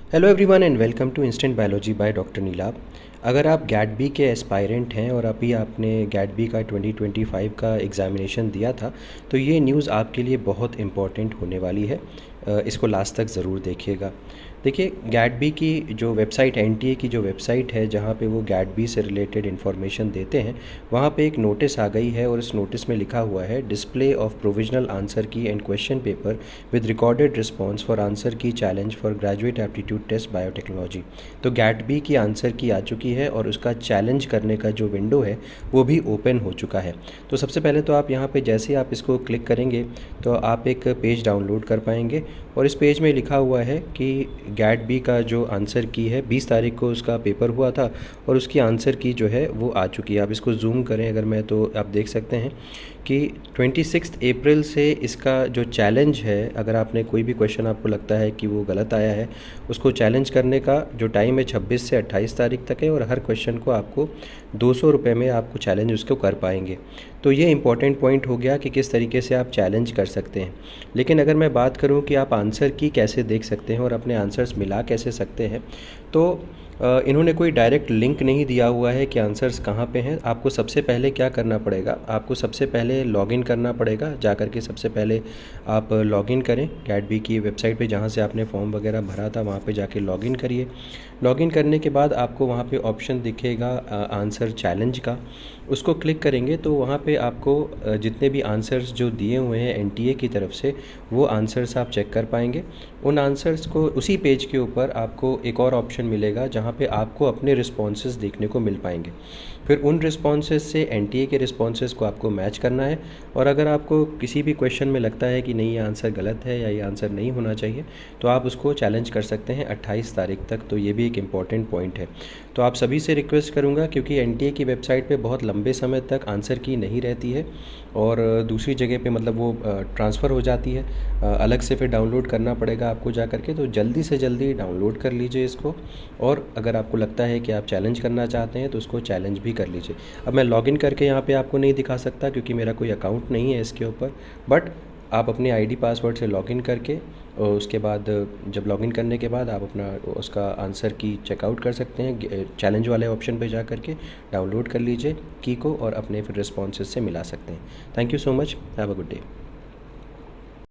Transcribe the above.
Hello everyone and welcome to instant biology by doctor Neelabh. अगर आप gate B के aspirant हैं और अभी आपने गैट बी का 2025 का एग्ज़ामिनेशन दिया था तो ये न्यूज़ आपके लिए बहुत इम्पॉर्टेंट होने वाली है। इसको लास्ट तक ज़रूर देखिएगा। देखिए, गैट बी की जो वेबसाइट एनटीए की जो वेबसाइट है जहाँ पे वो गैट बी से रिलेटेड इन्फॉर्मेशन देते हैं, वहाँ पे एक नोटिस आ गई है और इस नोटिस में लिखा हुआ है display of provisional answer key and question paper with recorded response for answer key challenge for graduate aptitude test biotechnology. तो गैट बी की आंसर की आ चुकी है और उसका चैलेंज करने का जो विंडो है वो भी ओपन हो चुका है। तो सबसे पहले तो आप यहाँ पे जैसे आप इसको क्लिक करेंगे तो आप एक पेज डाउनलोड कर पाएंगे और इस पेज में लिखा हुआ है कि गैट बी का जो आंसर की है 20 तारीख को उसका पेपर हुआ था और उसकी आंसर की जो है वो आ चुकी है। आप इसको जूम करें अगर मैं तो आप देख सकते हैं कि 26 अप्रैल से इसका जो चैलेंज है, अगर आपने कोई भी क्वेश्चन आपको लगता है कि वो गलत आया है, उसको चैलेंज करने का जो टाइम है 26 से 28 तारीख तक है और हर क्वेश्चन को आपको 200 रुपये में आपको चैलेंज उसको कर पाएंगे। तो ये इंपॉर्टेंट पॉइंट हो गया कि किस तरीके से आप चैलेंज कर सकते हैं। लेकिन अगर मैं बात करूं कि आप आंसर की कैसे देख सकते हैं और अपने आंसर्स मिला कैसे सकते हैं, तो इन्होंने कोई डायरेक्ट लिंक नहीं दिया हुआ है कि आंसर्स कहाँ पे हैं। आपको सबसे पहले क्या करना पड़ेगा, आपको सबसे पहले लॉगिन करना पड़ेगा। जा कर के सबसे पहले आप लॉगिन करें गैट बी की वेबसाइट पे, जहाँ से आपने फॉर्म वगैरह भरा था वहाँ पे जाके लॉगिन करिए। लॉगिन करने के बाद आपको वहाँ पे ऑप्शन दिखेगा आंसर चैलेंज का, उसको क्लिक करेंगे तो वहाँ पे आपको जितने भी आंसर्स जो दिए हुए हैं एनटीए की तरफ से वो आंसर्स आप चेक कर पाएंगे। उन आंसर्स को उसी पेज के ऊपर आपको एक और ऑप्शन मिलेगा जहाँ पे आपको अपने रिस्पॉन्सेज देखने को मिल पाएंगे। फिर उन रिस्पॉन्सेज से एनटीए के रिस्पॉन्सेज को आपको मैच करना है और अगर आपको किसी भी क्वेश्चन में लगता है कि नहीं ये आंसर गलत है या ये आंसर नहीं होना चाहिए तो आप उसको चैलेंज कर सकते हैं 28 तारीख तक। तो ये भी एक इम्पॉर्टेंट पॉइंट है। तो आप सभी से रिक्वेस्ट करूँगा, क्योंकि एनटीए की वेबसाइट पे बहुत लंबे समय तक आंसर की नहीं रहती है और दूसरी जगह पे मतलब वो ट्रांसफ़र हो जाती है, अलग से फिर डाउनलोड करना पड़ेगा आपको जा कर के। तो जल्दी से जल्दी डाउनलोड कर लीजिए इसको और अगर आपको लगता है कि आप चैलेंज करना चाहते हैं तो उसको चैलेंज भी कर लीजिए। अब मैं लॉगिन करके यहाँ पे आपको नहीं दिखा सकता क्योंकि मेरा कोई अकाउंट नहीं है इसके ऊपर, बट आप अपने आईडी पासवर्ड से लॉगिन करके और उसके बाद जब लॉगिन करने के बाद आप अपना उसका आंसर की चेकआउट कर सकते हैं। चैलेंज वाले ऑप्शन पे जा करके डाउनलोड कर लीजिए की को और अपने फिर रिस्पॉन्सेज से मिला सकते हैं। Thank you so much, have a good day.